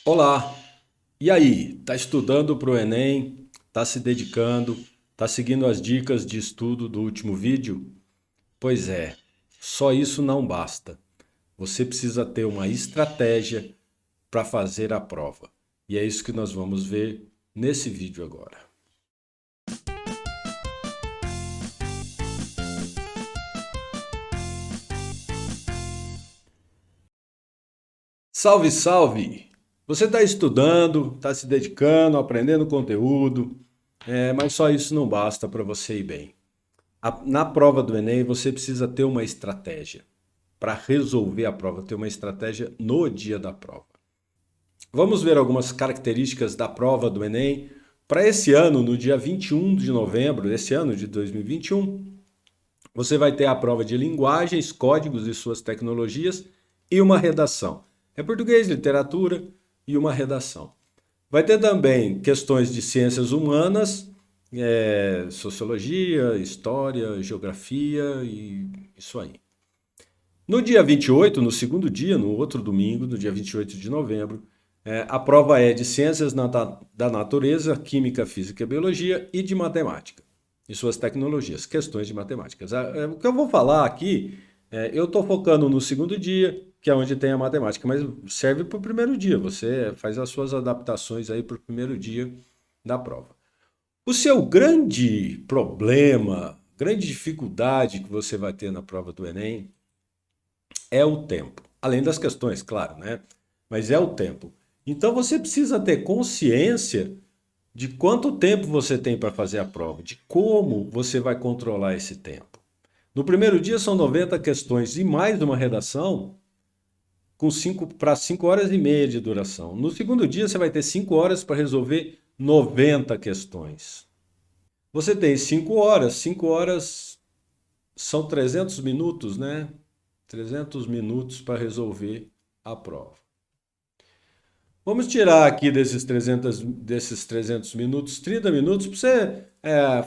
Olá! E aí? Tá estudando para o Enem? Tá se dedicando? Tá seguindo as dicas de estudo do último vídeo? Pois é, só isso não basta. Você precisa ter uma estratégia para fazer a prova. E é isso que nós vamos ver nesse vídeo agora. Salve, salve! Você está estudando, está se dedicando, aprendendo conteúdo, mas só isso não basta para você ir bem. Na prova do Enem, você precisa ter uma estratégia para resolver a prova, ter uma estratégia no dia da prova. Vamos ver algumas características da prova do Enem. Para esse ano, no dia 21 de novembro desse ano de 2021, você vai ter a prova de linguagens, códigos e suas tecnologias e uma redação. É português, literatura e uma redação. Vai ter também questões de ciências humanas, sociologia, história, geografia e isso aí. No dia 28, no segundo dia, no outro domingo, no dia 28 de novembro, a prova é de ciências da natureza, química, física e biologia e de matemática e suas tecnologias, questões de matemáticas. O que eu vou falar aqui, eu estou focando no segundo dia, que é onde tem a matemática, mas serve para o primeiro dia. Você faz as suas adaptações aí para o primeiro dia da prova. O seu grande problema, grande dificuldade que você vai ter na prova do Enem é o tempo. Além das questões, claro, né? Mas é o tempo. Então você precisa ter consciência de quanto tempo você tem para fazer a prova, de como você vai controlar esse tempo. No primeiro dia são 90 questões e mais uma redação com 5 horas e meia de duração. No segundo dia você vai ter 5 horas para resolver 90 questões. Você tem 5 horas são 300 minutos, né? 300 minutos para resolver a prova. Vamos tirar aqui desses 300 minutos, 30 minutos para você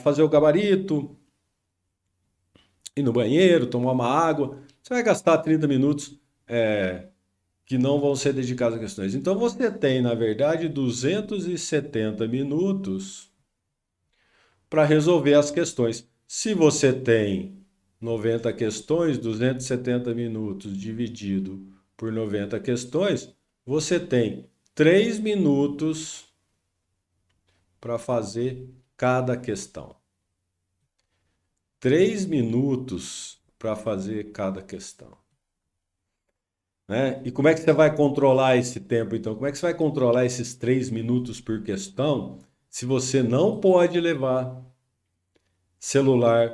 fazer o gabarito, ir no banheiro, tomar uma água. Você vai gastar 30 minutos que não vão ser dedicados a questões. Então você tem, na verdade, 270 minutos para resolver as questões. Se você tem 90 questões, 270 minutos dividido por 90 questões, você tem 3 minutos para fazer cada questão. 3 minutos para fazer cada questão. Né? E como é que você vai controlar esse tempo, então? Como é que você vai controlar esses 3 minutos por questão se você não pode levar celular,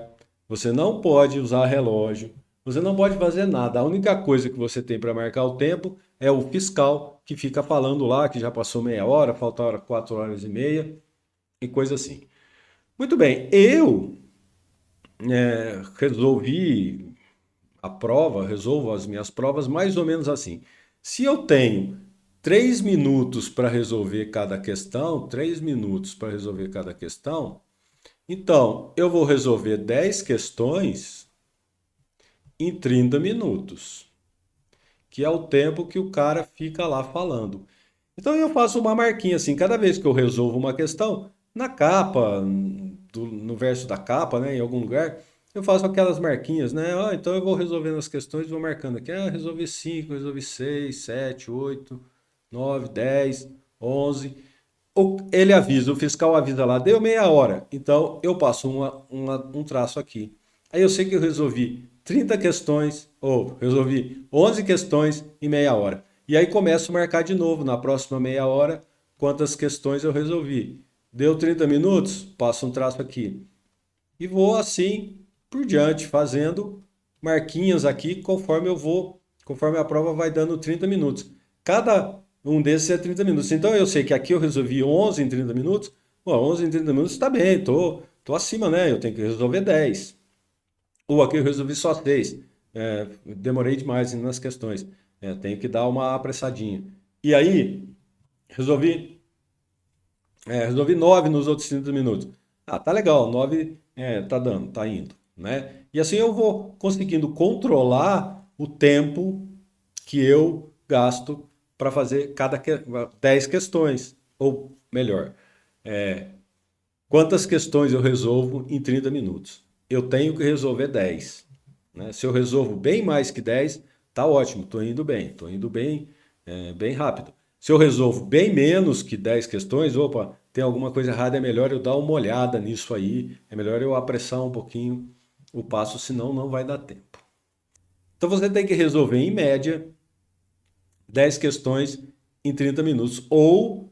você não pode usar relógio, você não pode fazer nada. A única coisa que você tem para marcar o tempo é o fiscal que fica falando lá que já passou meia hora, faltaram 4 horas e meia e coisa assim. Muito bem, eu resolvi a prova, resolvo as minhas provas mais ou menos assim. Se eu tenho 3 minutos para resolver cada questão, 3 minutos para resolver cada questão, então eu vou resolver 10 questões em 30 minutos, que é o tempo que o cara fica lá falando. Então eu faço uma marquinha assim, cada vez que eu resolvo uma questão, na capa, no verso da capa, né, em algum lugar, eu faço aquelas marquinhas, né? Ah, então eu vou resolvendo as questões e vou marcando aqui. Ah, resolvi 5, resolvi 6, 7, 8, 9, 10, 11. Ele avisa, o fiscal avisa lá, deu meia hora. Então eu passo um traço aqui. Aí eu sei que eu resolvi 30 questões, ou resolvi 11 questões em meia hora. E aí começo a marcar de novo, na próxima meia hora, quantas questões eu resolvi. Deu 30 minutos? Passo um traço aqui. E vou assim por diante, fazendo marquinhas aqui conforme eu vou, conforme a prova vai dando 30 minutos. Cada um desses é 30 minutos. Então eu sei que aqui eu resolvi 11 em 30 minutos. Bom, 11 em 30 minutos está bem, tô acima, né? Eu tenho que resolver 10. Ou aqui eu resolvi só 6. Demorei demais nas questões. Tenho que dar uma apressadinha. E aí, resolvi resolvi 9 nos outros 30 minutos. Ah, tá legal, 9 tá dando, tá indo, né? E assim eu vou conseguindo controlar o tempo que eu gasto para fazer 10 questões. Ou melhor, quantas questões eu resolvo em 30 minutos? Eu tenho que resolver 10. Né? Se eu resolvo bem mais que 10, tá ótimo, estou indo bem, bem rápido. Se eu resolvo bem menos que 10 questões, opa, tem alguma coisa errada, é melhor eu dar uma olhada nisso aí, é melhor eu apressar um pouquinho o passo, senão não vai dar tempo. Então você tem que resolver, em média, 10 questões em 30 minutos, ou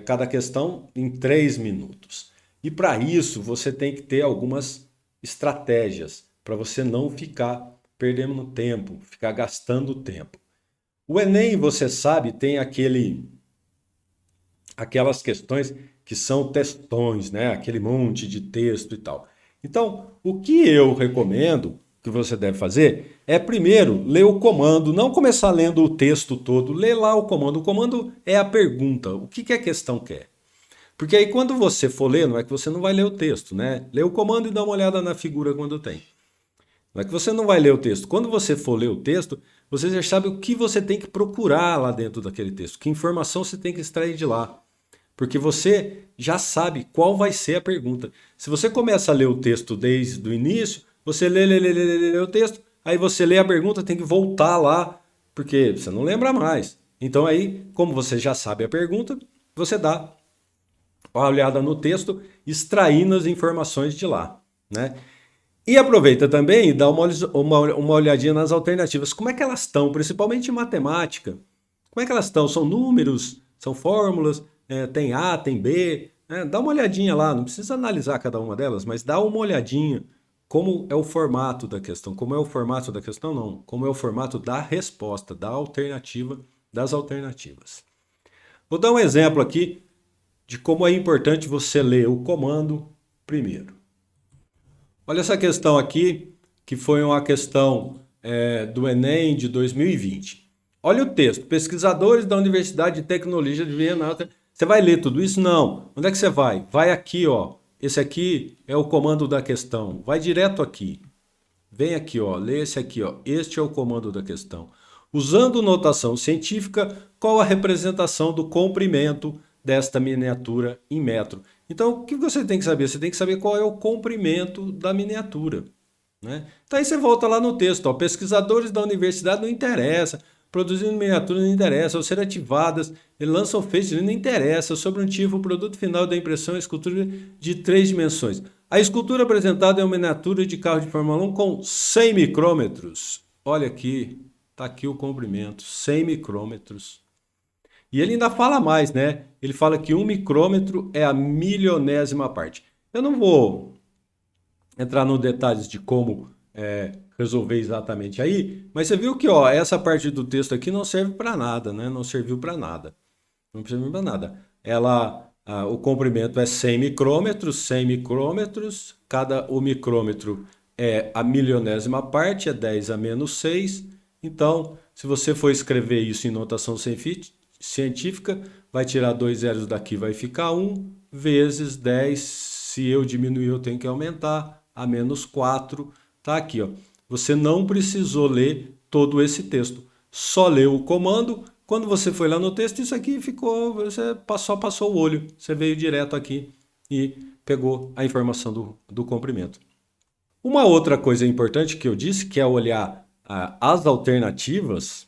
cada questão em 3 minutos. E para isso você tem que ter algumas estratégias para você não ficar perdendo tempo, ficar gastando tempo. O Enem, você sabe, tem aquelas questões que são textões, né? Aquele monte de texto e tal. Então, o que eu recomendo que você deve fazer é primeiro ler o comando, não começar lendo o texto todo, ler lá o comando. O comando é a pergunta, o que a questão quer. Porque aí quando você for ler, não é que você não vai ler o texto, né? Lê o comando e dá uma olhada na figura quando tem. Não é que você não vai ler o texto. Quando você for ler o texto, você já sabe o que você tem que procurar lá dentro daquele texto, que informação você tem que extrair de lá. Porque você já sabe qual vai ser a pergunta. Se você começa a ler o texto desde o início, você lê o texto, aí você lê a pergunta, tem que voltar lá, porque você não lembra mais. Então aí, como você já sabe a pergunta, você dá uma olhada no texto, extraindo as informações de lá, né? E aproveita também e dá uma olhadinha nas alternativas. Como é que elas estão, principalmente em matemática? Como é que elas estão? São números? São fórmulas? Tem A, tem B? Dá uma olhadinha lá, não precisa analisar cada uma delas, mas dá uma olhadinha como é o formato da questão. Como é o formato da questão, não. Como é o formato da resposta, da alternativa, das alternativas. Vou dar um exemplo aqui de como é importante você ler o comando primeiro. Olha essa questão aqui, que foi uma questão do Enem de 2020. Olha o texto. Pesquisadores da Universidade de Tecnologia de Viena. Você vai ler tudo isso? Não. Onde é que você vai? Vai aqui, ó. Esse aqui é o comando da questão. Vai direto aqui. Vem aqui, ó. Lê esse aqui, ó. Este é o comando da questão. Usando notação científica, qual a representação do comprimento desta miniatura em metro? Então, o que você tem que saber? Você tem que saber qual é o comprimento da miniatura, né? Então aí você volta lá no texto, ó, pesquisadores da universidade não interessa, produzindo miniaturas não interessa, ao ser ativadas, lançam feixes não interessa, sobre um tipo, o produto final da impressão é escultura de 3 dimensões. A escultura apresentada é uma miniatura de carro de Fórmula 1 com 100 micrômetros. Olha aqui, está aqui o comprimento, 100 micrômetros. E ele ainda fala mais, né? Ele fala que 1 micrômetro é a milionésima parte. Eu não vou entrar nos detalhes de como resolver exatamente aí, mas você viu que essa parte do texto aqui não serve para nada, né? Não serviu para nada. Não serviu para nada. O comprimento é 100 micrômetros, o micrômetro é a milionésima parte, é 10 a menos 6. Então, se você for escrever isso em notação científica, vai tirar 2 zeros daqui, vai ficar 1, vezes 10, se eu diminuir eu tenho que aumentar, a menos 4, tá aqui, ó. Você não precisou ler todo esse texto, só leu o comando. Quando você foi lá no texto, isso aqui ficou, você só passou o olho, você veio direto aqui e pegou a informação do comprimento. Uma outra coisa importante que eu disse, que é olhar as alternativas.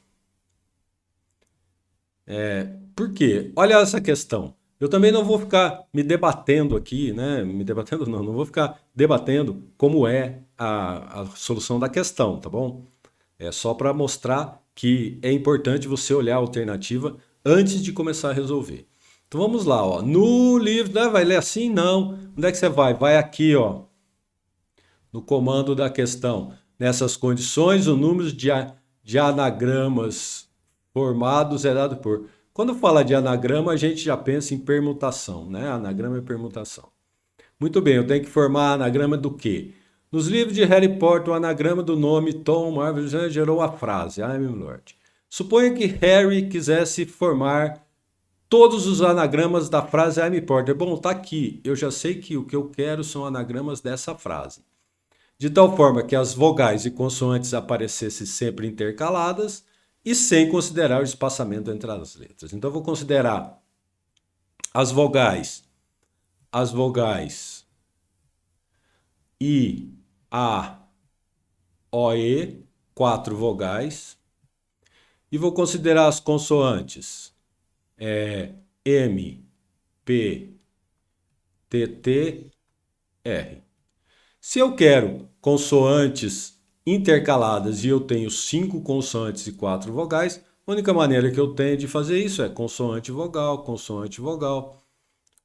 Por quê? Olha essa questão. Eu também não vou ficar me debatendo aqui, né? Não vou ficar debatendo como é a solução da questão, tá bom? É só para mostrar que é importante você olhar a alternativa antes de começar a resolver. Então vamos lá, ó. No livro, né? Vai ler assim? Não. Onde é que você vai? Vai aqui, ó. No comando da questão. Nessas condições, o número de anagramas formados é dado por... Quando fala de anagrama, a gente já pensa em permutação, né? Anagrama é permutação. Muito bem, eu tenho que formar anagrama do quê? Nos livros de Harry Potter, o anagrama do nome Tom Marvel gerou a frase, I'm Lord. Suponha que Harry quisesse formar todos os anagramas da frase I'm Potter. Bom, tá aqui. Eu já sei que o que eu quero são anagramas dessa frase. De tal forma que as vogais e consoantes aparecessem sempre intercaladas e sem considerar o espaçamento entre as letras. Então, eu vou considerar as vogais I, A, O, E, 4 vogais, e vou considerar as consoantes M, P, T, T, R. Se eu quero consoantes intercaladas e eu tenho 5 consoantes e 4 vogais, a única maneira que eu tenho de fazer isso é consoante vogal, consoante vogal,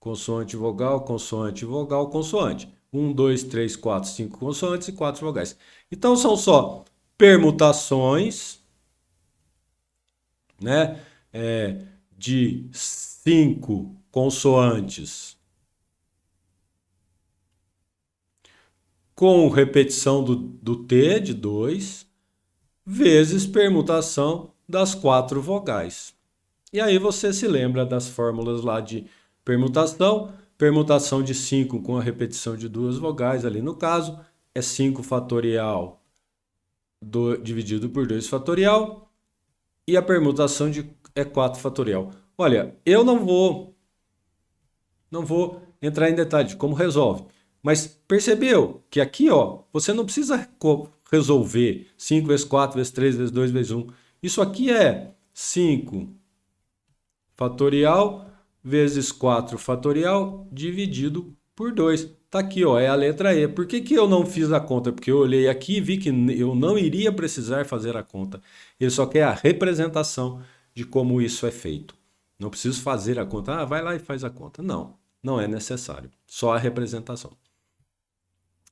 consoante vogal, consoante vogal, consoante. 1, 2, 3, 4, 5 consoantes e 4 vogais. Então são só permutações, né, de 5 consoantes com repetição do T de 2, vezes permutação das 4 vogais. E aí você se lembra das fórmulas lá de permutação. Permutação de 5 com a repetição de 2 vogais, ali no caso, é 5 fatorial dividido por 2 fatorial. E a permutação é 4 fatorial. Olha, eu não vou entrar em detalhe de como resolve. Mas percebeu que aqui, ó, você não precisa resolver 5 vezes 4 vezes 3 vezes 2 vezes 1. Isso aqui é 5 fatorial vezes 4 fatorial dividido por 2. Tá aqui, ó, é a letra E. Por que eu não fiz a conta? Porque eu olhei aqui e vi que eu não iria precisar fazer a conta. Ele só quer a representação de como isso é feito. Não preciso fazer a conta. Ah, vai lá e faz a conta. Não, não é necessário. Só a representação.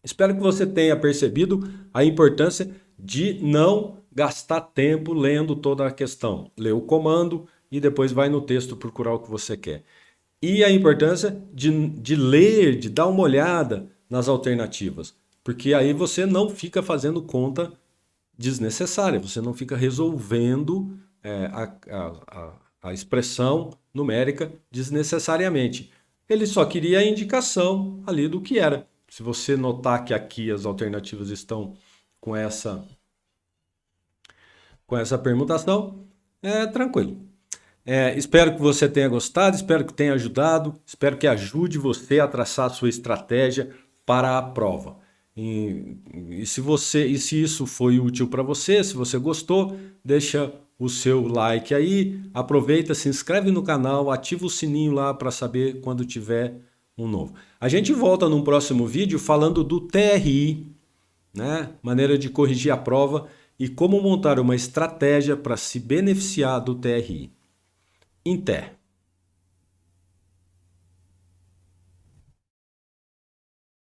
Espero que você tenha percebido a importância de não gastar tempo lendo toda a questão. Lê o comando e depois vai no texto procurar o que você quer. E a importância de ler, de dar uma olhada nas alternativas. Porque aí você não fica fazendo conta desnecessária, você não fica resolvendo a expressão numérica desnecessariamente. Ele só queria a indicação ali do que era. Se você notar que aqui as alternativas estão com essa permutação, é tranquilo. Espero que você tenha gostado, espero que tenha ajudado, espero que ajude você a traçar a sua estratégia para a prova. E se isso foi útil para você, se você gostou, deixa o seu like aí, aproveita, se inscreve no canal, ativa o sininho lá para saber quando tiver um novo. A gente volta num próximo vídeo falando do TRI, né? Maneira de corrigir a prova e como montar uma estratégia para se beneficiar do TRI. Em té.